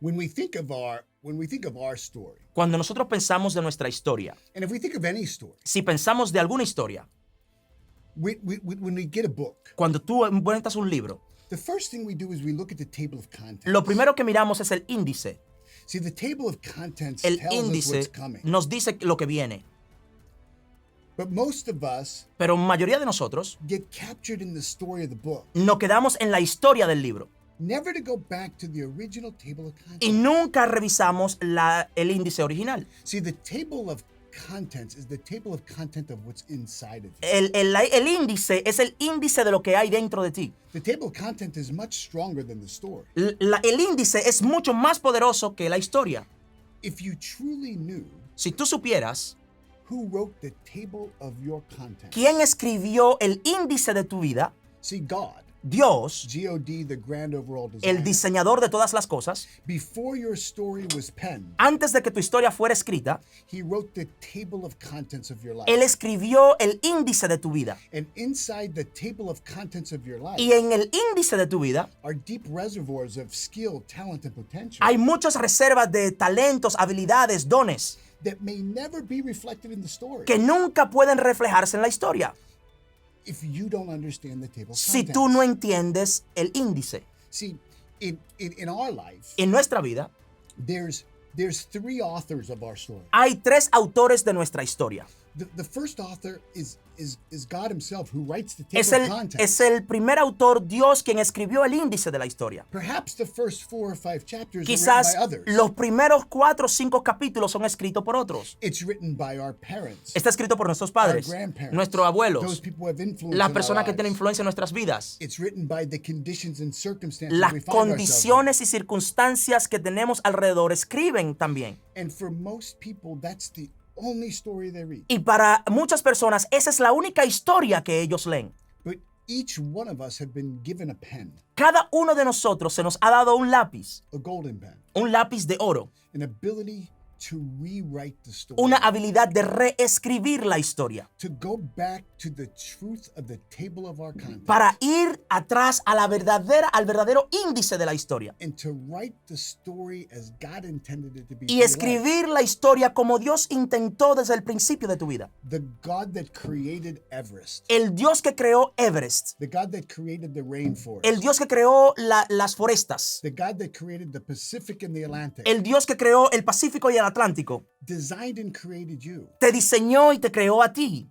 when we think of our story, Cuando nosotros pensamos de nuestra historia, and if we think of any story, si pensamos de alguna historia, when we get a book, cuando tú encuentras un libro, the first thing we do is we look at the table of contents. lo primero que miramos es el índice. See, the table of contents El tells us what's índice coming. nos dice lo que viene. But most of us Pero mayoría de nosotros get captured in the story of the book, nos quedamos en la historia del libro never to go back to the original table of y contents. nunca revisamos el índice original. See, the table of contents is the table of content of what's inside of you. El índice es el índice de lo que hay dentro de ti. The table of content is much stronger than the story. El índice es mucho más poderoso que la historia. If you truly knew Si tú supieras who wrote the table of your content, quién escribió el índice de tu vida, see, God, Dios, G-O-D, the grand overall el designer, diseñador de todas las cosas, before your story was penned, antes de que tu historia fuera escrita, he wrote the table of contents of your life. Él escribió el índice de tu vida. And inside the table of contents of your life Y en el índice de tu vida are deep reservoirs of skill, talent, and potential hay muchas reservas de talentos, habilidades, dones that may never be reflected in the story que nunca pueden reflejarse en la historia if you don't understand the table of si contents. tú no entiendes el índice. See, in our life, En nuestra vida there's three authors of our story. hay tres autores de nuestra historia. The first author is God himself, who writes the table of contents. Es el primer autor, Dios, quien escribió el índice de la historia. Perhaps the first 4 or 5 chapters Quizás are written by others. los primeros 4 o 5 capítulos son escritos por otros. It's written by our parents, Está escrito por nuestros our padres, grandparents, nuestros those abuelos, people who have influence las in our personas que lives. tienen influencia en nuestras vidas, It's written by the conditions and circumstances las we find ourselves in. condiciones y circunstancias que tenemos alrededor escriben también. And for most people, that's the only story they read. Y para muchas personas esa es la única historia que ellos leen. But each one of us have been given a pen, Cada uno de nosotros se nos ha dado un lápiz de oro, an ability to rewrite the story, una habilidad de reescribir la historia, to go back to the truth of the table of our content, para ir atrás a al verdadero índice de la historia and to write the story as God intended it to be. y escribir la historia como Dios intentó desde el principio de tu vida. The God that created Everest, El Dios que creó Everest, the God that created the rainforest, el Dios que creó las forestas, the God that created the Pacific and the Atlantic, el Dios que creó el Pacífico y el Atlántico, designed and created you. te diseñó y te creó a ti.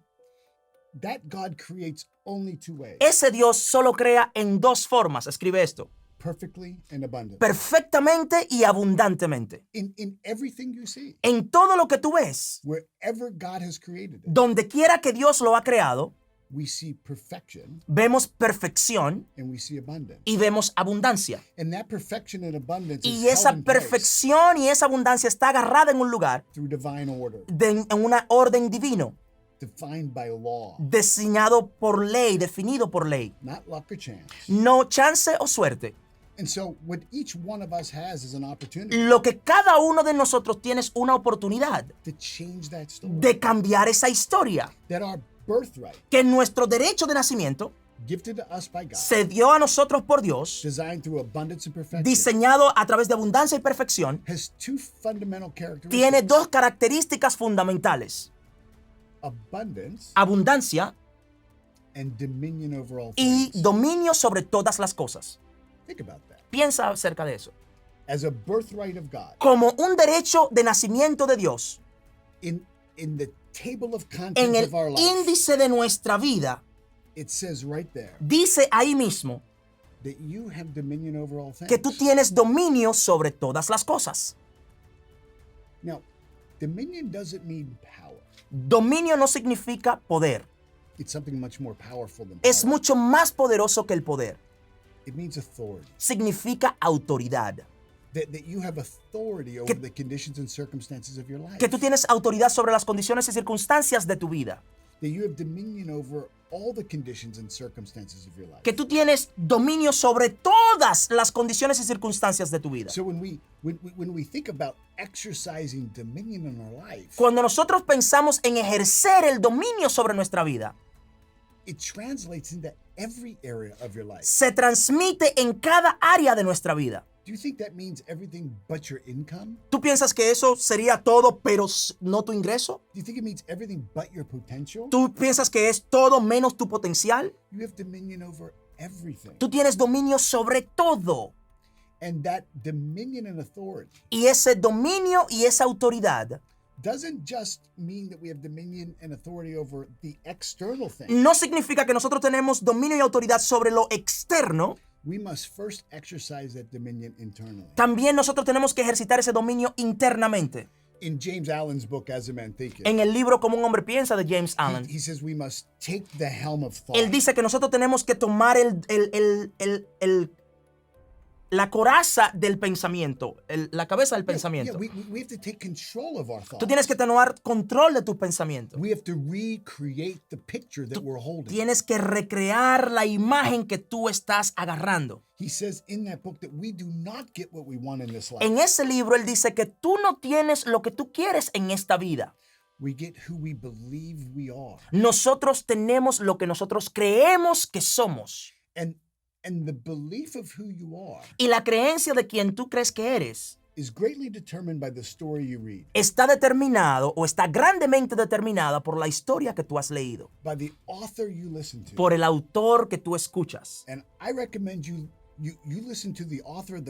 That God creates only 2 ways, Ese Dios solo crea en 2 formas. Escribe esto: perfectly and abundantly. perfectamente y abundantemente. In everything you see, En todo lo que tú ves, wherever God has created it, donde quiera que Dios lo ha creado, we see perfection vemos perfección and we see abundance. y vemos abundancia. And that perfection and abundance Y is esa held in place perfección y esa abundancia está agarrada en un lugar, through divine order, en una orden divino, defined by law, diseñado por ley, definido por ley. not luck or chance. No chance o suerte. And so what each one of us has is an opportunity Lo que cada uno de nosotros tiene es una oportunidad to change that story. de cambiar esa historia. That our birthright, Que nuestro derecho de nacimiento gifted to us by God, se dio a nosotros por Dios, designed through abundance and perfection, diseñado a través de abundancia y perfección, has 2 fundamental characteristics. tiene 2 características fundamentales: Abundance abundancia and dominion over all y things. dominio sobre todas las cosas. Think about that. Piensa acerca de eso. As a birthright of God, Como un derecho de nacimiento de Dios, in the table of en contents el of our life, índice de nuestra vida, it says right there dice ahí mismo that you have dominion over all things. que tú tienes dominio sobre todas las cosas. Now, dominion doesn't mean power. Dominio no significa poder. It's something much more powerful than Es power. mucho más poderoso que el poder. It means authority. Significa autoridad. That you have authority over the conditions and circumstances of your life. Que tú tienes autoridad sobre las condiciones y circunstancias de tu vida. That you have dominion over all the conditions and circumstances of your life. Que tú tienes dominio sobre todas las condiciones y circunstancias de tu vida. So when we think about exercising dominion in our life, Cuando nosotros pensamos en ejercer el dominio sobre nuestra vida, it translates into every area of your life. se transmite en cada área de nuestra vida. Do you think that means everything but your income? ¿Tú piensas que eso sería todo, pero no tu ingreso? Do you think it means everything but your potential? ¿Tú piensas que es todo menos tu potencial? You have dominion over everything. Tú tienes dominio sobre todo. And that dominion and authority Y ese dominio y esa autoridad doesn't just mean that we have dominion and authority over the external thing. no significa que nosotros tenemos dominio y autoridad sobre lo externo. We must first exercise that dominion internally. También nosotros tenemos que ejercitar ese dominio internamente. In James Allen's book, As a Man Thinketh, En el libro Como un hombre piensa de James Allen, he says we must take the helm of thought. él dice que nosotros tenemos que tomar la coraza del pensamiento, la cabeza del pensamiento. We have to take control of our thoughts. Tú tienes que tomar control de tus pensamientos. We have to recreate the picture that we're holding. Tienes que recrear la imagen que tú estás agarrando. He says in that book that we do not get what we want in this life. En ese libro él dice que tú no tienes lo que tú quieres en esta vida. We get who we believe we are. Nosotros tenemos lo que nosotros creemos que somos. And the belief of who you are Y la creencia de quien tú crees que eres is greatly determined by the story you read, está determinado o está grandemente determinada por la historia que tú has leído, by the author you listen to. por el autor que tú escuchas. And I recommend you listen to the author of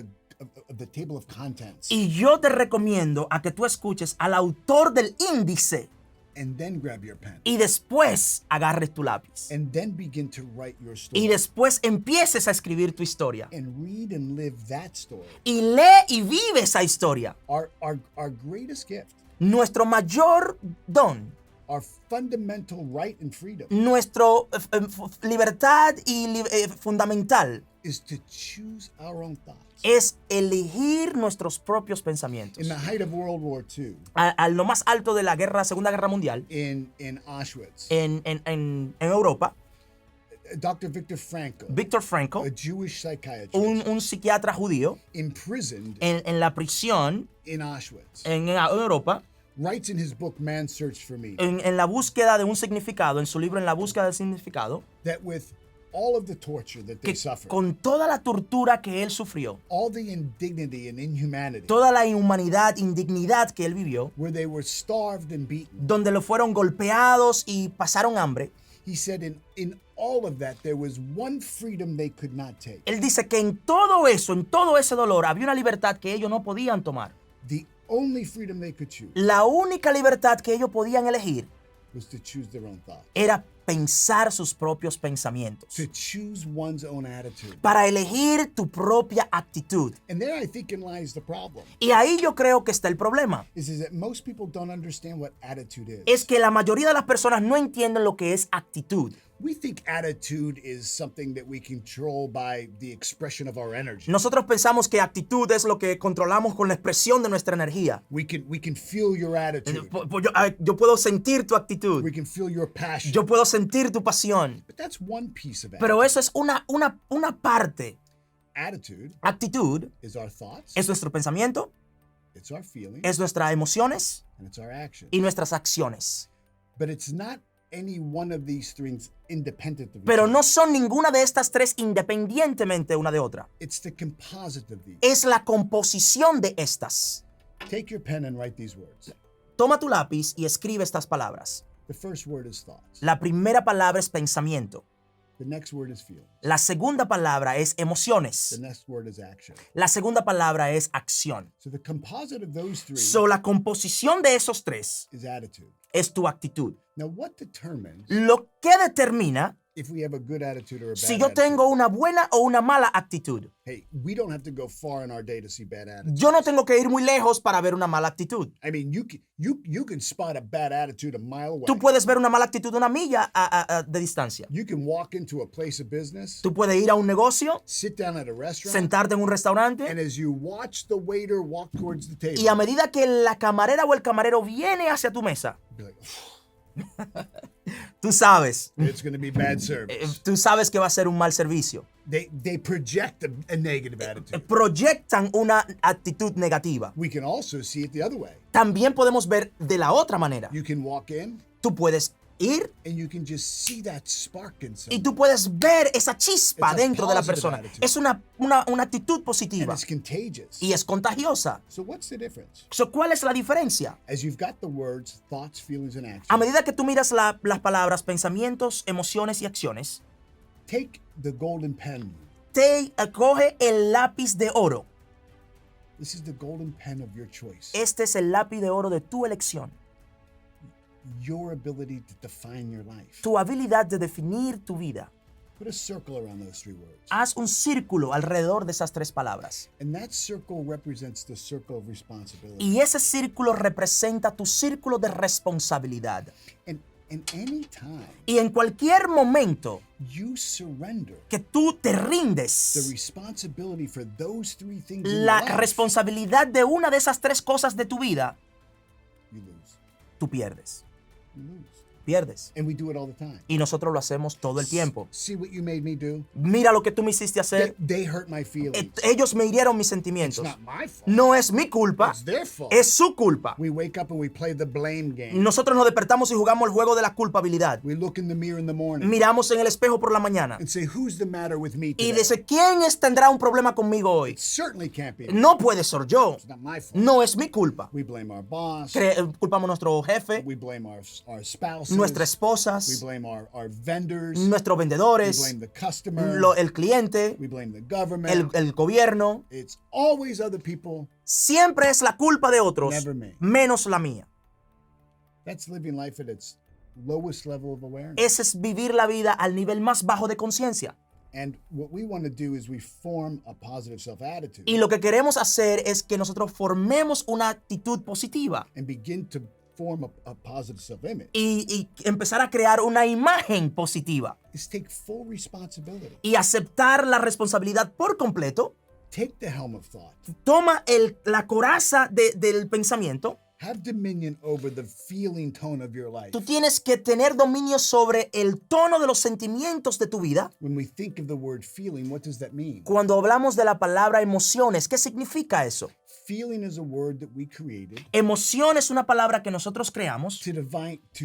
the table of contents. Y yo te recomiendo a que tú escuches al autor del índice And then grab your pen. y después agarres tu lápiz. And then begin to write your story. Y después empieces a escribir tu historia. And read and live that story. Y lee y vive esa historia. Our greatest gift, Nuestro mayor don, our fundamental right and freedom, nuestra libertad y fundamental is to choose our own thoughts. es elegir nuestros propios pensamientos. In the height of World War II, A lo más alto de la Segunda Guerra Mundial, in Auschwitz, en Europa, Dr. Viktor Frankl, a Jewish psychiatrist, un psiquiatra judío, imprisoned en la prisión in Auschwitz, en Europa, writes in his book Man's Search for Meaning, en la búsqueda de un significado, en su libro En la búsqueda del significado, that with all of the torture that they que suffered, con toda la tortura que él sufrió, all the indignity and inhumanity, toda la inhumanidad, indignidad que él vivió, where they were starved and beaten, donde lo fueron golpeados y pasaron hambre, he said in all of that, there was one freedom they could not take. él dice que en todo eso, en todo ese dolor, había una libertad que ellos no podían tomar. The only freedom they could choose La única libertad que ellos podían elegir was to choose their own thoughts, era pensar sus propios pensamientos, to choose one's own attitude. para elegir tu propia actitud. And there I think lies the problem, Y ahí yo creo que está el problema. is that most people don't understand what attitude is. Es que la mayoría de las personas no entienden lo que es actitud. We think attitude is something that we control by the expression of our energy. Nosotros pensamos que actitud es lo que controlamos con la expresión de nuestra energía. We can feel your attitude. Yo puedo sentir tu actitud. We can feel your passion. Yo puedo sentir tu pasión. But that's one piece of attitude. Pero eso es una parte. Attitude Actitud is our thoughts, es nuestro pensamiento, it's our feelings, es nuestras emociones and it's our actions. y nuestras acciones. But it's not any one of these things independent of each Pero other. no son ninguna de estas tres independientemente una de otra. It's the composite of these. Es la composición de estas. Take your pen and write these words. Toma tu lápiz y escribe estas palabras. The first word is thoughts. La primera palabra es pensamiento. The next word is feelings. La segunda palabra es The emociones. next word is action. La segunda palabra es acción. So the composite of those three La composición de esos tres is attitude. es tu actitud. Now, what determines Lo que determina if we have a good attitude or a bad si yo attitude? tengo una buena o una mala actitud. Hey, we don't have to go far in our day to see bad attitude. Yo no tengo que ir muy lejos para ver una mala actitud. I mean, you can spot a bad attitude a mile away. Tú puedes ver una mala actitud una milla de distancia. You can walk into a place of business, Tú puedes ir a un negocio, sit down at a restaurant, sentarte en un and restaurante as you watch the waiter walk towards the table, y a medida que la camarera o el camarero viene hacia tu mesa, be like, tú sabes it's going to be bad service. que va a ser un mal servicio. They project a negative attitude. Proyectan una actitud negativa. We can also see it the other way. También podemos ver de la otra manera. You can walk in, Tú puedes ir and you can just see that spark in y someone. tú puedes ver esa chispa It's a dentro de la positive persona. attitude. Es una actitud And positiva it's contagious. y es contagiosa. So what's the difference? So, ¿cuál es la diferencia? As you've got the words, thoughts, feelings, and A actions, medida que tú miras las palabras, pensamientos, emociones y acciones, take the golden pen. coge el lápiz de oro. This is the golden pen of your choice. Este es el lápiz de oro de tu elección. Your ability to define your life. Tu habilidad de definir tu vida. Put a circle around those three words. Haz un círculo alrededor de esas tres palabras. And that circle represents the circle of responsibility. Y ese círculo representa tu círculo de responsabilidad. And any time Y en cualquier momento you surrender que tú te the rindes, responsibility for those three things in la your life, responsabilidad de una de esas tres cosas de tu vida, you lose. tú pierdes. You lose. Pierdes. And we do it all the time. Y nosotros lo hacemos todo el tiempo. See what you made me do? Mira lo que tú me hiciste hacer. They hurt my feelings. Ellos me hirieron mis It's sentimientos. not my fault. No es mi culpa, It's their fault. es su culpa. We wake up and we play the blame game. Nosotros nos despertamos y jugamos el juego de la culpabilidad. We look in the mirror in the morning Miramos en el espejo por la mañana and say, who's the matter with me y today? dice, ¿quién tendrá un problema conmigo hoy? It certainly can't be. No puede ser yo. It's not my fault. No es mi culpa. We blame our boss. Culpamos a nuestro jefe, We blame our spouses. nuestras We esposas, blame our vendors. nuestros We vendedores, blame the customer. el cliente, We blame the government. el gobierno. It's always other people. Siempre es la culpa de otros, Never me. menos la mía. That's living life at its lowest level of awareness. Ese es vivir la vida al nivel más bajo de conciencia. And what we want to do is we form a positive self-attitude Y lo que queremos hacer es que nosotros formemos una actitud positiva and begin to form a positive self-image. y empezar a crear una imagen positiva Is take full responsibility. y aceptar la responsabilidad por completo. Take the helm of thought. Toma la coraza del pensamiento. Have dominion over the feeling tone of your life. Tú tienes que tener dominio sobre el tono de los sentimientos de tu vida. When we think of the word feeling, what does that mean? Cuando hablamos de la palabra emociones, ¿qué significa eso? Feeling is a word that we created Emoción es una palabra que nosotros creamos to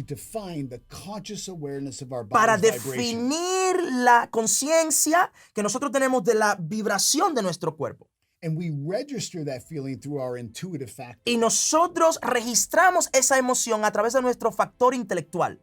define the conscious awareness of our para body's vibration. definir la conciencia que nosotros tenemos de la vibración de nuestro cuerpo. And we register that feeling through our intuitive factor. Y nosotros registramos esa emoción a través de nuestro factor intelectual.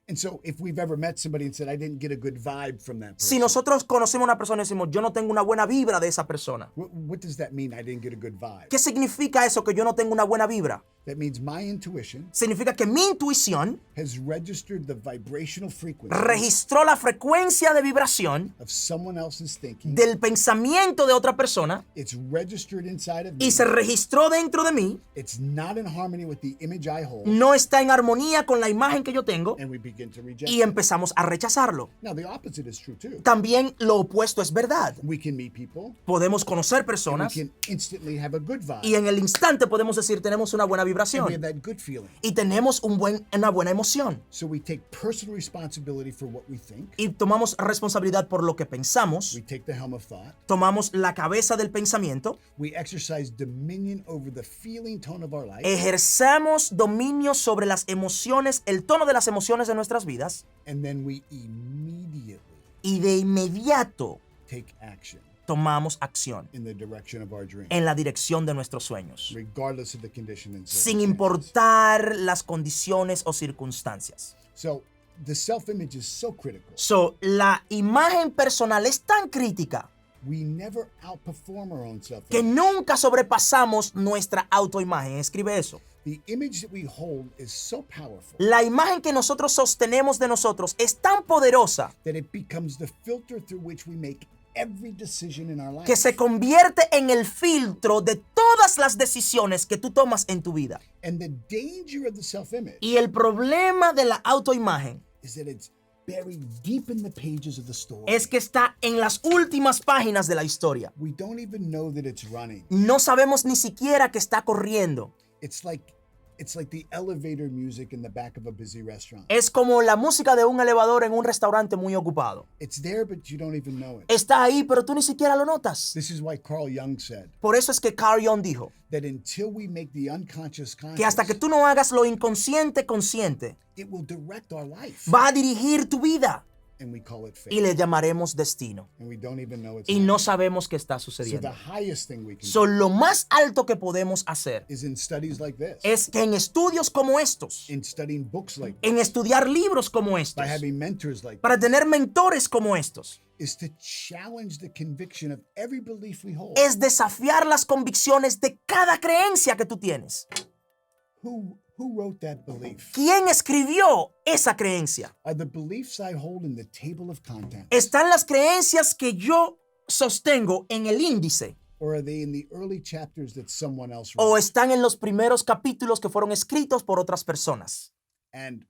And so if we've ever met somebody and said, I didn't get a good vibe from that person. Si nosotros conocemos a una persona y decimos, yo no tengo una buena vibra de esa persona, What does that mean? I didn't get a good vibe. ¿qué significa eso que yo no tengo una buena vibra? That means my intuition Significa que mi intuición has registered the vibrational frequency registró la frecuencia de vibración of someone else's thinking. del pensamiento de otra persona It's registered inside of me. y se registró dentro de mí. It's not in harmony with the image I hold. No está en armonía con la imagen que yo tengo And we begin to reject y it. empezamos a rechazarlo. Now, the opposite is true too. También lo opuesto es verdad. We can meet people. Podemos conocer We personas can instantly have a good vibe. y en el instante podemos decir tenemos una buena And we vibración have that good feeling. y tenemos una buena emoción So we take personal responsibility for what we think. y tomamos responsabilidad por lo que pensamos, We take the helm of thought. tomamos la cabeza del pensamiento, We exercise dominion over the feeling tone of our life. ejercemos dominio sobre las emociones, el tono de las emociones de nuestras vidas And then we immediately y de inmediato take action tomamos acción in the direction of our dream, en la dirección de nuestros sueños, regardless of the condition and sin circumstances. importar las condiciones o circunstancias. So the self-image is so critical. So, la imagen personal es tan crítica We never outperform our own que self-image. nunca sobrepasamos nuestra autoimagen. Escribe eso. The image that we hold is so powerful La imagen que nosotros sostenemos de nosotros es tan poderosa that it becomes the filter through which we make every decision in our life. que se convierte en el filtro de todas las decisiones que tú tomas en tu vida. And the danger of the self-image Y el problema de la autoimagen is that it's buried deep in the pages of the story. es que está en las últimas páginas de la historia. We don't even know that it's running. No sabemos ni siquiera que está corriendo. It's like It's like the elevator music in the back of a busy restaurant. Es como la música de un elevador en un restaurante muy ocupado. It's there, but you don't even know it. Está ahí, pero tú ni siquiera lo notas. This is why Carl Jung said Por eso es que Carl Jung dijo that until we make the unconscious que hasta que conscious, tú no hagas lo inconsciente consciente, it will direct our life. va a dirigir tu vida And we call it y fate. le llamaremos destino. And we don't even know it's Y no happening. sabemos qué está So sucediendo. the highest thing we can So, lo más alto que podemos hacer do is in studies like this, es que en estudios como estos, in studying books like this, en estudiar libros como estos, by having mentors like para tener mentores como estos, is to challenge the conviction of every belief we hold. es desafiar las convicciones de cada creencia que tú tienes. Who wrote that belief? ¿Quién escribió esa creencia? Are the beliefs I hold in the table of contents? ¿Están las creencias que yo sostengo en el índice? Or are they in the early chapters that someone else ¿O wrote? están en los primeros capítulos que fueron escritos por otras personas? And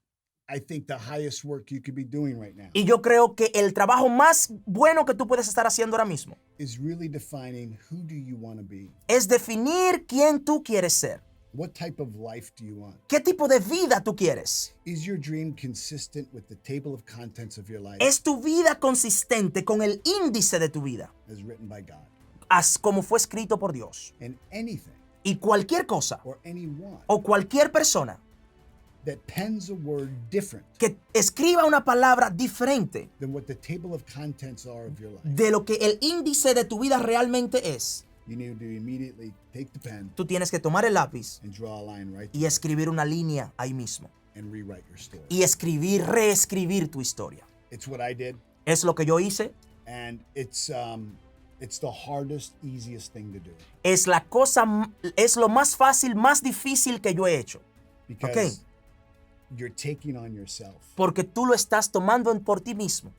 I think the highest work you could be doing right now Y yo creo que el trabajo más bueno que tú puedes estar haciendo ahora mismo is really defining who do you want to be? es definir quién tú quieres ser. What type of life do you want? ¿Qué tipo de vida tú quieres? Is your dream consistent with the table of contents of your life ¿Es tu vida consistente con el índice de tu vida, as written by God? como fue escrito por Dios? And anything Y cualquier cosa or anyone o cualquier persona that pens a word different que escriba una palabra diferente than what the table of contents are of your life, de lo que el índice de tu vida realmente es, you need to immediately take the pen tú tienes que tomar el lápiz and draw a line right y there escribir una línea ahí mismo. and rewrite your story. Y reescribir tu historia. It's what I did, Es lo que yo hice. and it's the hardest, easiest thing to do Es lo más fácil, más difícil que yo he hecho. because you're taking on yourself. Porque tú lo estás tomando por ti mismo.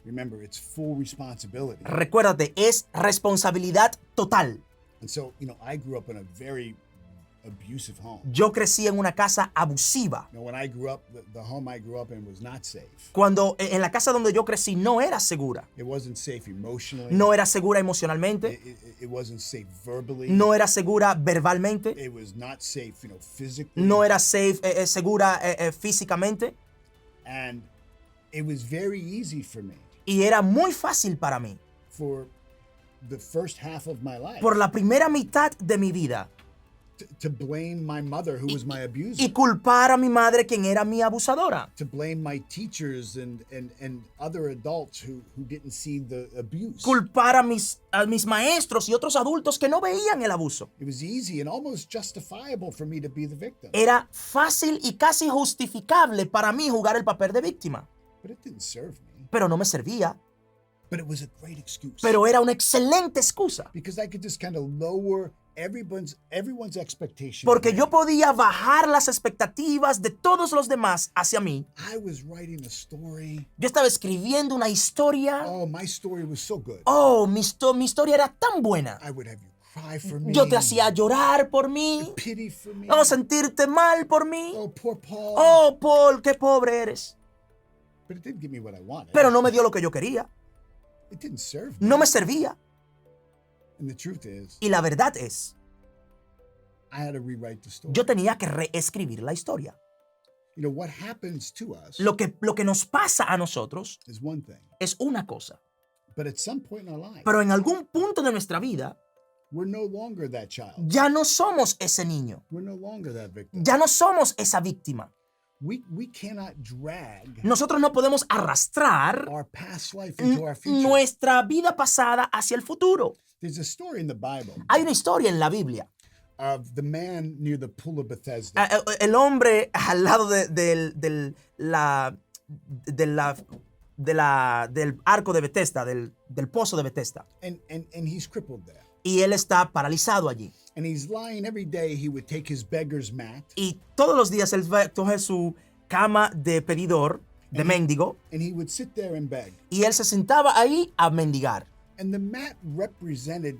Remember, it's full responsibility. Recuérdate, es responsabilidad total. And so, I grew up in a very abusive home. Yo crecí en una casa abusiva. When I grew up, the home I grew up in was not safe. Cuando en la casa donde yo crecí no era segura. It wasn't safe emotionally. No era segura emocionalmente. It wasn't safe verbally. No era segura verbalmente. It was not safe, physically. No era segura físicamente. And it was very easy for me Y era muy fácil para mí, for the first half of my life por la primera mitad de mi vida, to blame my mother, who was my abuser. y culpar a mi madre, quien era mi abusadora. To blame my teachers and other adults who didn't see the abuse. Culpar a mis maestros y otros adultos que no veían el abuso. It was easy and almost justifiable for me to be the victim. Era fácil y casi justificable para mí jugar el papel de víctima. But it didn't serve me. Pero no me servía. But it was a great excuse. Pero era una excelente excusa. Because I could just kind of lower everyone's expectation. Porque yo podía bajar las expectativas de todos los demás hacia mí. I was writing a story. Yo estaba escribiendo una historia. Oh, my story was so good. Oh, mi historia era tan buena. I would have you cry for me. Yo te hacía llorar por mí. Pity for me. Oh, sentirte mal por mí. Oh, poor Paul. Oh, Paul, qué pobre eres. But it didn't give me what I wanted. Pero no me dio lo que yo quería. It didn't serve me. No me servía. And the truth is, Y la verdad es, I had to rewrite the story. yo tenía que reescribir la historia. What happens to us Lo que nos pasa a nosotros is one thing. es una cosa. But at some point in our life, Pero en algún punto de nuestra vida, we're no longer that child. ya no somos ese niño. We're no longer that victim. Ya no somos esa víctima. We cannot drag Nosotros no podemos arrastrar our past life into our future. nuestra vida pasada hacia el futuro. There's a story in the Bible Hay una historia en la Biblia. of the man near the pool of Bethesda. El hombre al lado del arco de Bethesda, del pozo de Bethesda. And he's crippled there. Y él está paralizado allí. And he's lying every day. He would take his beggar's mat Y todos los días él coge su cama de pedidor, de mendigo, and he would sit there and beg. y él se sentaba ahí a mendigar. And the mat represented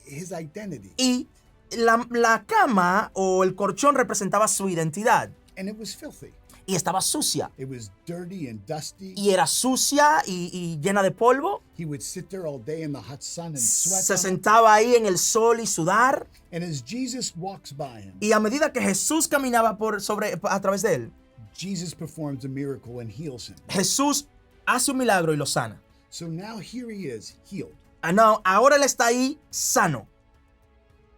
his identity. Y la cama o el colchón representaba su identidad. And it was filthy. Y estaba sucia. It was dirty and dusty. Y era sucia y llena de polvo. He would sit there all day in the hot sun and Se sweat. sentaba ahí en el sol y sudar. And as Jesus walks by him, Y a medida que Jesús caminaba a través de él, Jesus performs a miracle and heals him. Jesús hace un milagro y lo sana. So now here he is, healed. No, ahora él está ahí sano.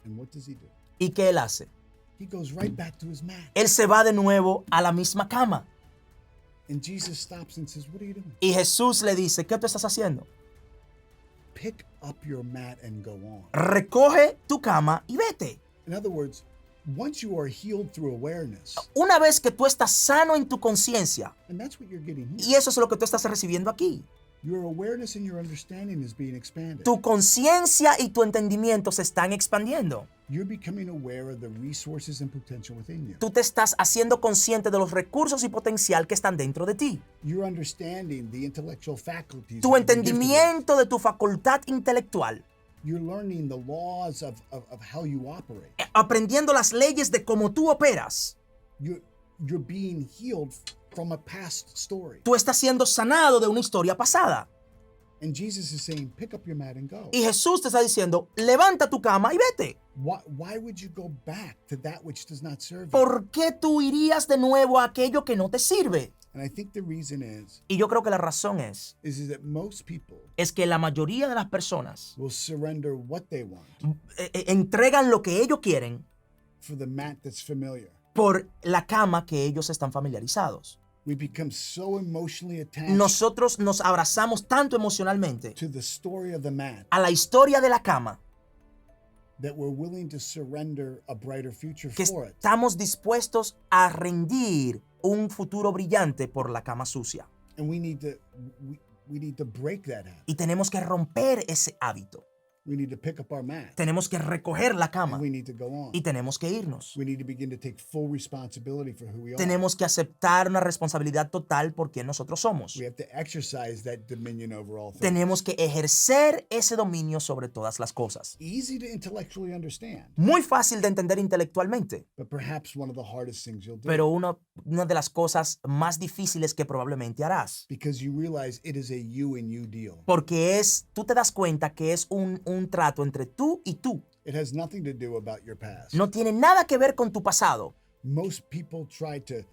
And what does he do? ¿Y qué él hace? He goes right back to his mat. Él se va de nuevo a la misma cama. And Jesus stops and says, what are you doing? Y Jesús le dice, ¿qué tú estás haciendo? Pick up your mat and go on. Recoge tu cama y vete. In other words, once you are healed through awareness, Una vez que tú estás sano en tu conciencia, and that's what you're getting y here, eso es lo que tú estás recibiendo aquí, your awareness and your understanding is being expanded. tu conciencia y tu entendimiento se están expandiendo. You're becoming aware of the resources and potential within you. Tú te estás haciendo consciente de los recursos y potencial que están dentro de ti. You're understanding the intellectual faculties. Tu that you're gifted with. entendimiento de tu facultad intelectual. You're learning the laws of how you operate. Aprendiendo las leyes de cómo tú operas. You're being healed from a past story. Tú estás siendo sanado de una historia pasada. And Jesus is saying, pick up your mat and go. Y Jesús te está diciendo, levanta tu cama y vete. Why would you go back to that which does not serve you? ¿Por qué tú irías de nuevo a aquello que no te sirve? And I think the reason Y yo creo que la razón is that most people es que la mayoría de las personas will surrender what they want entregan lo que ellos quieren for the mat that's familiar. por la cama que ellos están familiarizados. We become so emotionally attached Nosotros nos abrazamos tanto emocionalmente to the story of the mat a la historia de la cama that we're willing to surrender a brighter future que for it. estamos dispuestos a rendir un futuro brillante por la cama sucia. And we need to break that habit. Y tenemos que romper ese hábito. We need to pick up our mat. Tenemos que recoger la cama And we need to go on. y tenemos que irnos. We need to begin to take full responsibility for who we are. Tenemos que aceptar una responsabilidad total por quien nosotros somos. We have to exercise that dominion over all things. Tenemos que ejercer ese dominio sobre todas las cosas. Easy to intellectually understand, Muy fácil de entender intelectualmente, but perhaps one of the hardest things you'll do. pero una de las cosas más difíciles que probablemente harás. Because you realize it is a you and you deal. Porque tú te das cuenta que es un trato entre tú y tú. It has nothing to do about your past. No tiene nada que ver con tu pasado. Most people try to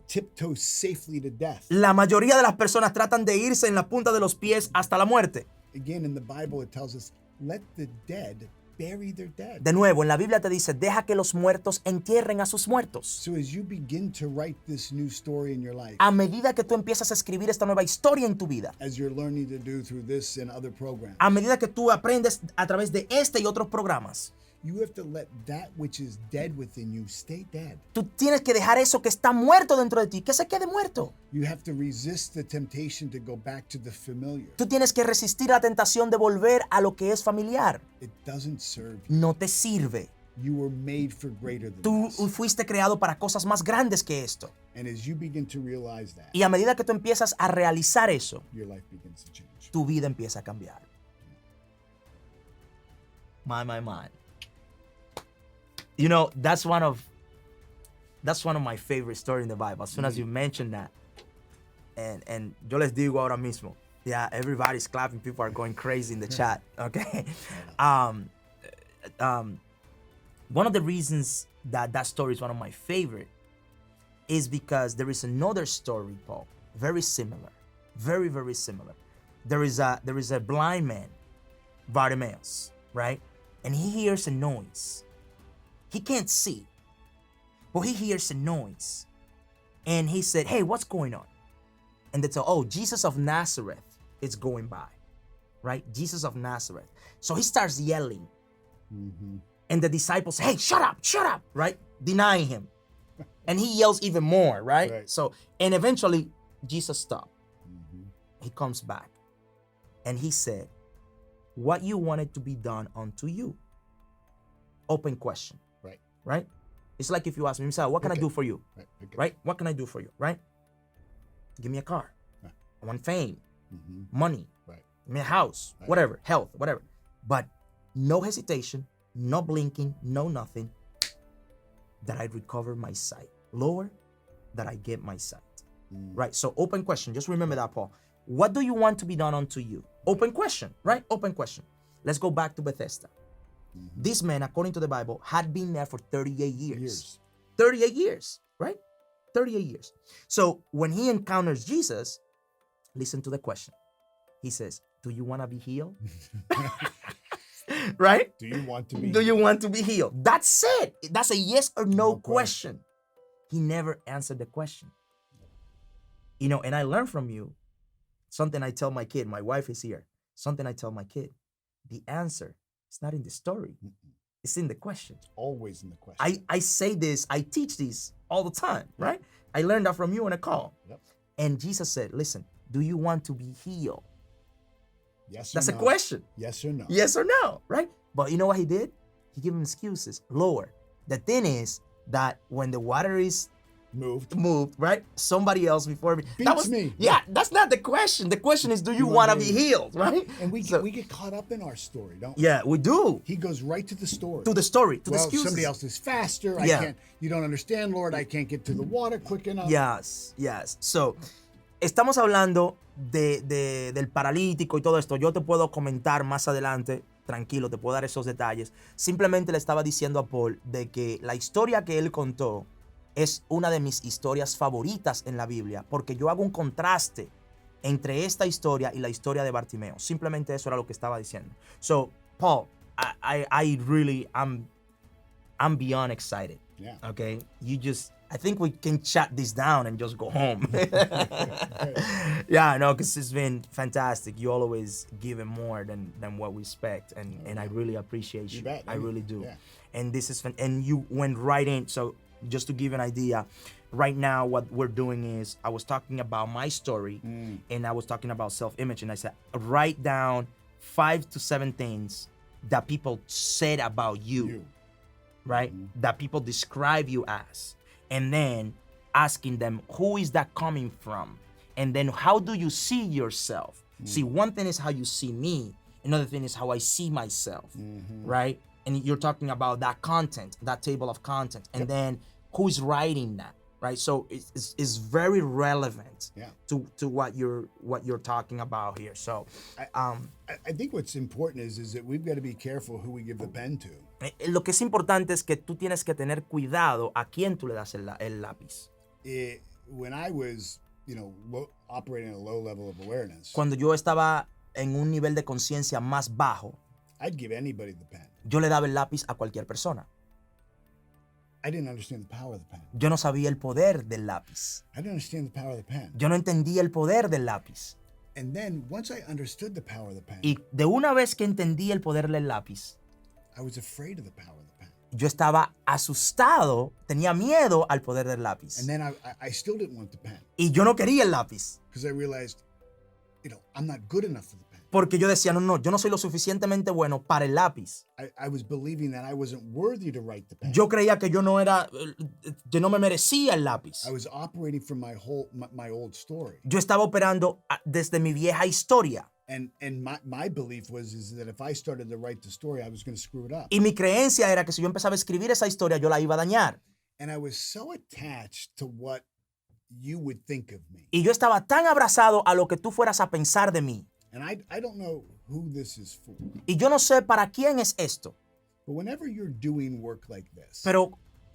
tiptoe safely to death. La mayoría de las personas tratan de irse en la punta de los pies hasta la muerte. Again, in the Bible, it tells us, let the dead bury their dead. De nuevo, en la Biblia te dice, deja que los muertos entierren a sus muertos. So as you begin to write this new story in your life, A medida que tú empiezas a escribir esta nueva historia en tu vida, as you're learning to do through this and other programs, a medida que tú aprendes a través de este y otros programas, you have to let that which is dead within you stay dead. tú tienes que dejar eso que está muerto dentro de ti, que se quede muerto. You have to resist the temptation to go back to the familiar. Tú tienes que resistir la tentación de volver a lo que es familiar. It doesn't serve you. No te sirve. You were made for greater than Tú this. fuiste creado para cosas más grandes que esto. And as you begin to realize that, Y a medida que tú empiezas a realizar eso, your life begins to change. tu vida empieza a cambiar. My. You know, that's one of my favorite stories in the Bible. As soon as you mention that, and yo les digo ahora mismo, yeah, everybody's clapping. People are going crazy in the chat. Okay, one of the reasons that story is one of my favorite is because there is another story, Paul, very similar, very, very similar. There is a blind man, Bartimaeus, right? And he hears a noise. He can't see, but he hears a noise. And he said, hey, what's going on? And they tell, oh, Jesus of Nazareth is going by, right? Jesus of Nazareth. So he starts yelling. Mm-hmm. And the disciples say, hey, shut up, right? Denying him. And he yells even more, right? So, and eventually Jesus stopped. Mm-hmm. He comes back. And he said, what you wanted to be done unto you? Open question. Right? It's like if you ask me, Messiah, what can I do for you? Right? What can I do for you? Right? Give me a car. I want fame, money, give me a house, whatever, health, whatever. But no hesitation, no blinking, no nothing. That I recover my sight. Lord, that I get my sight. Right? So open question. Just remember that, Paul. What do you want to be done unto you? Open question, right? Open question. Let's go back to Bethesda. This man, according to the Bible, had been there for 38 years. 38 years, right? 38 years. So when he encounters Jesus, listen to the question. He says, do you want to be healed? Right? Do you want to be? Do you want to be healed? That's it. That's a yes or no No question. question. He never answered the question. You know, and I learned from you something I tell my kid. My wife is here. Something I tell my kid. The answer is not in the story. It's in the question. Always in the question. I say this, I teach this all the time, right? I learned that from you on a call. Yep. And Jesus said, listen, do you want to be healed? Yes or That's a no? question. Yes or no? Yes or no, right? But you know what he did? He gave him excuses, lower. The thing is that when the water is moved, right? Somebody else before me. Beats me. Yeah, that's not the question. The question is, do you want to be healed, right? And we So- get caught up in our story, don't we? Yeah, we do. He goes right to the story. To the story, to the well, excuses. somebody else is faster. I Yeah. can't. You don't understand, Lord. I can't get to the water quick enough. Yes. So, estamos hablando del paralítico y todo esto. Yo te puedo comentar más adelante, tranquilo, te puedo dar esos detalles. Simplemente le estaba diciendo a Paul de que la historia que él contó es una de mis historias favoritas en la Biblia, porque yo hago un contraste entre esta historia y la historia de Bartimeo. Simplemente eso era lo que estaba diciendo. So, Paul, I really, I'm beyond excited. Yeah. Okay, I think we can shut this down and just go home. Yeah, no, because it's been fantastic. You always give it more than what we expect, and I really appreciate you. bet. I really do. Yeah. And this is and you went right in. So just to give you an idea, right now what we're doing is I was talking about my story, and I was talking about self-image, and I said write down 5 to 7 things that people said about you. Right? That people describe you as. And then asking them, who is that coming from? And then how do you see yourself? See, one thing is how you see me. Another thing is how I see myself, right? And you're talking about that content, that table of content. And then who's writing that, right? So it's very relevant to what you're talking about here. So I think what's important is that we've got to be careful who we give the pen to. Lo que es importante es que tú tienes que tener cuidado a quién tú le das el lápiz. When I was, operating at a low level of awareness, Cuando yo estaba en un nivel de conciencia más bajo, I'd give anybody the pen. yo le daba el lápiz a cualquier persona. I didn't understand the power of the pen. Yo no sabía el poder del lápiz. I didn't understand the power of the pen. Yo no entendía el poder del lápiz. And then once I understood the power of the pen, Y de una vez que entendí el poder del lápiz, I was afraid of the power of the pen. yo estaba asustado, tenía miedo al poder del lápiz. And then I still didn't want the pen Y yo no quería el lápiz. because I realized, I'm not good enough for the pen. Porque yo decía, no, yo no soy lo suficientemente bueno para el lápiz. I was believing that I wasn't worthy to write the pen. Yo creía que yo no me merecía el lápiz. I was operating from my old story. Yo estaba operando desde mi vieja historia. And my belief is that if I started to write the story, I was going to screw it up. Y mi creencia era que si yo empezaba a escribir esa historia, yo la iba a dañar. And I was so attached to what you would think of me. Y yo estaba tan abrazado a lo que tú fueras a pensar de mí. And I don't know who this is for. Y yo no sé para quién es esto. But whenever you're doing work like this, Pero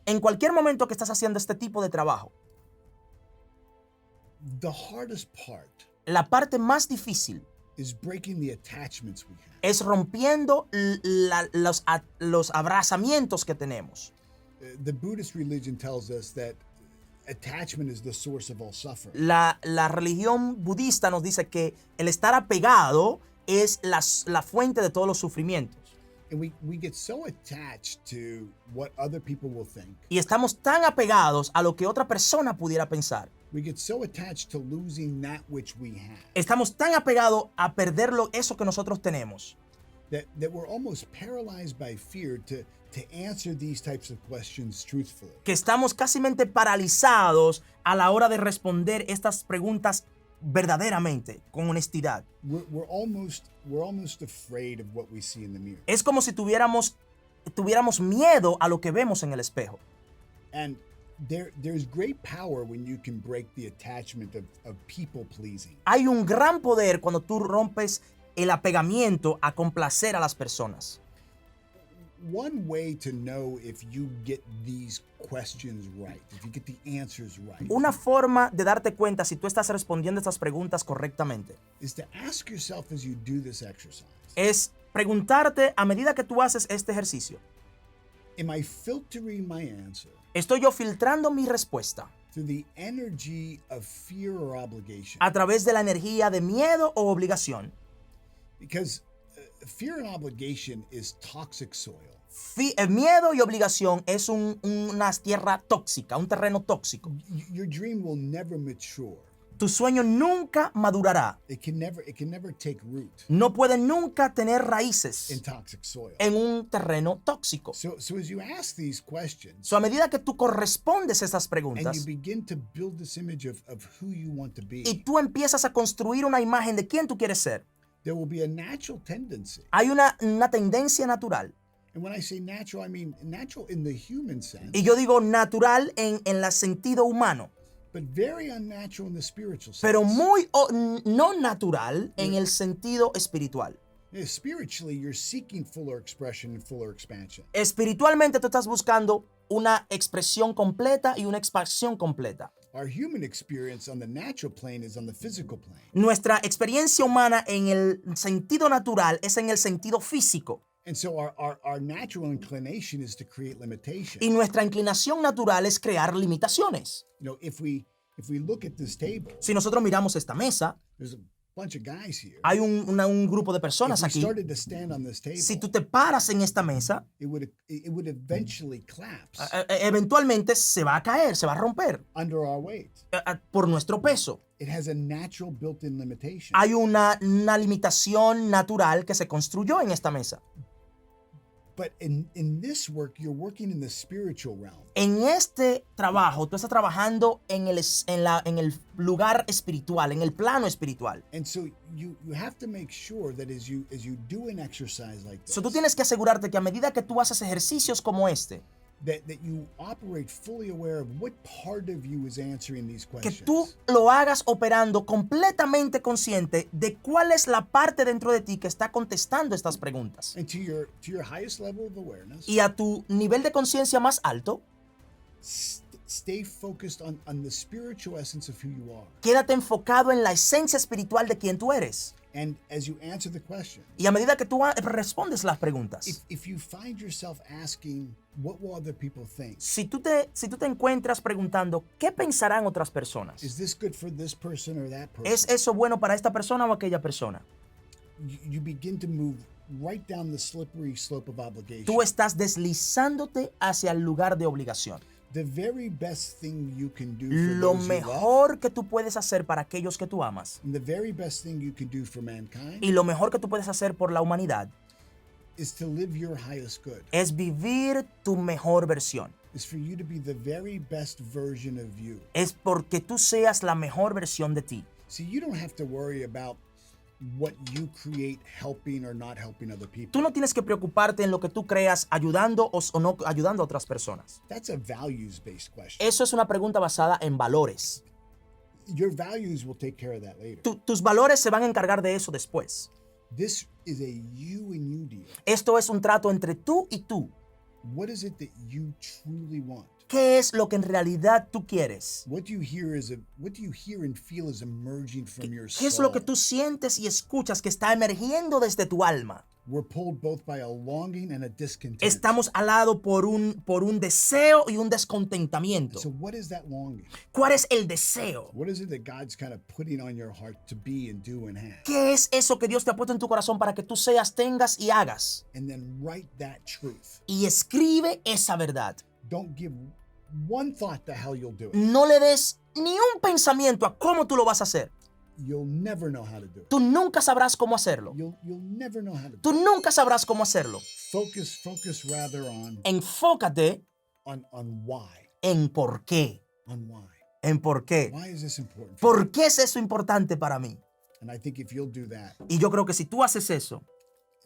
en cualquier momento que estás haciendo este tipo de trabajo, the hardest part la parte más difícil is breaking the attachments we have. es rompiendo los abrazamientos que tenemos. The Buddhist religion tells us that attachment is the source of all suffering. La religión budista nos dice que el estar apegado es la fuente de todos los sufrimientos. And we get so attached to what other people will think. Y estamos tan apegados a lo que otra persona pudiera pensar. We get so attached to losing that which we have Estamos tan apegados a perder eso que nosotros tenemos. that we're almost paralyzed by fear to answer these types of questions truthfully. Que estamos casi paralizados a la hora de responder estas preguntas verdaderamente, con honestidad. We're almost afraid of what we see in the mirror. Es como si tuviéramos miedo a lo que vemos en el espejo. And there's great power when you can break the attachment of people pleasing. Hay un gran poder cuando tú rompes el apegamiento a complacer a las personas. One way to know if you get these questions right, if you get the answers right, Una forma de darte cuenta si tú estás respondiendo estas preguntas correctamente is to ask yourself as you do this exercise, es preguntarte a medida que tú haces este ejercicio, am I filtering my answer ¿estoy yo filtrando mi respuesta through the energy of fear or obligation? a través de la energía de miedo o obligación? Because fear and obligation is toxic soil. El miedo y obligación es una tierra tóxica, un terreno tóxico. Your dream will never mature. Tu sueño nunca madurará. It can never take root No puede nunca tener raíces in toxic soil. en un terreno tóxico. So as you ask these questions A medida que tú correspondes a estas and you preguntas begin to build this image of who you want to be, y tú empiezas a construir una imagen de quién tú quieres ser, there will be a natural tendency. hay una tendencia natural. And when I say natural, I mean natural in the human sense, Y yo digo natural en el sentido humano, but very unnatural in the spiritual sense. pero muy no natural en el sentido espiritual. Yeah, spiritually, you're seeking fuller expression and fuller expansion. Espiritualmente tú estás buscando una expresión completa y una expansión completa. Our human experience on the natural plane is on the physical plane. Nuestra experiencia humana en el sentido natural es en el sentido físico. And so our natural inclination is to create limitation. Y nuestra inclinación natural es crear limitaciones. You know, if we look at this table, Si nosotros miramos esta mesa, there's a bunch of guys here. hay un grupo de If personas we aquí. started to stand on this table, Si tú te paras en esta mesa, it would eventually collapse eventualmente se va a caer, se va a romper under our weight. por nuestro peso. It has a natural built-in limitation. Hay una limitación natural que se construyó en esta mesa. But in this work, you're working in the spiritual realm. En este trabajo, tú estás trabajando en el lugar espiritual, en el plano espiritual. And so you have to make sure that as you do an exercise like this, Tú tienes que asegurarte que a medida que tú haces ejercicios como este, that you operate fully aware of what part of you is answering these que questions. tú lo hagas operando completamente consciente de cuál es la parte dentro de ti que está contestando estas preguntas. And to your highest level of awareness, Y a tu nivel de conciencia más alto, stay focused on the spiritual essence of who you are. quédate enfocado en la esencia espiritual de quien tú eres. And as you answer the question, Y a medida que tú respondes las preguntas, if you find yourself asking, what will other people think? si tú te encuentras preguntando, ¿qué pensarán otras personas? Is this good for this person or that person? ¿Es eso bueno para esta persona o aquella persona? You begin to move right down the slippery slope of obligation. Tú estás deslizándote hacia el lugar de obligación. The very best thing you can do for Lo those you love, mejor que tú puedes hacer para aquellos que tú amas and the very best thing you can do for mankind, y lo mejor que tú puedes hacer por la humanidad is to live your highest good. es vivir tu mejor versión. Is for you to be the very best version of you. Es porque tú seas la mejor versión de ti. See, you don't have to worry about what you create helping or not helping other people. Tú no tienes que preocuparte en lo que tú creas ayudando o no ayudando a otras personas. That's a values-based question. Eso es una pregunta basada en valores. Your values will take care of that later. Tus valores se van a encargar de eso después. This is a you and you deal. Esto es un trato entre tú y tú. What is it that you truly want? ¿Qué es lo que en realidad tú quieres? What do you hear and feel is emerging from your soul? ¿Qué es lo que tú sientes y escuchas que está emergiendo desde tu alma? We're pulled both by a longing and a discontent. Estamos alados por un deseo y un descontentamiento. So what is that longing? ¿Cuál es el deseo? What is it that God's kind of putting on your heart to be and do and have? ¿Qué es eso que Dios te ha puesto en tu corazón para que tú seas, tengas y hagas? And then write that truth. Y escribe esa verdad. Don't give one thought to how you'll do it. No le des ni un pensamiento a cómo tú lo vas a hacer. You'll never know how to do it. Tú nunca sabrás cómo hacerlo. You'll never know how to do Tú it. nunca sabrás cómo hacerlo. Focus rather Enfócate on why. en por qué. On why. En por qué. Why is this important? for you? ¿Por qué es eso importante para mí? And I think if you'll do that, Y yo creo que si tú haces eso,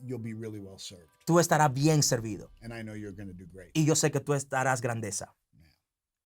you'll be really well served. tú estarás bien servido. And I know you're going to do great. Y yo sé que tú estarás grandeza.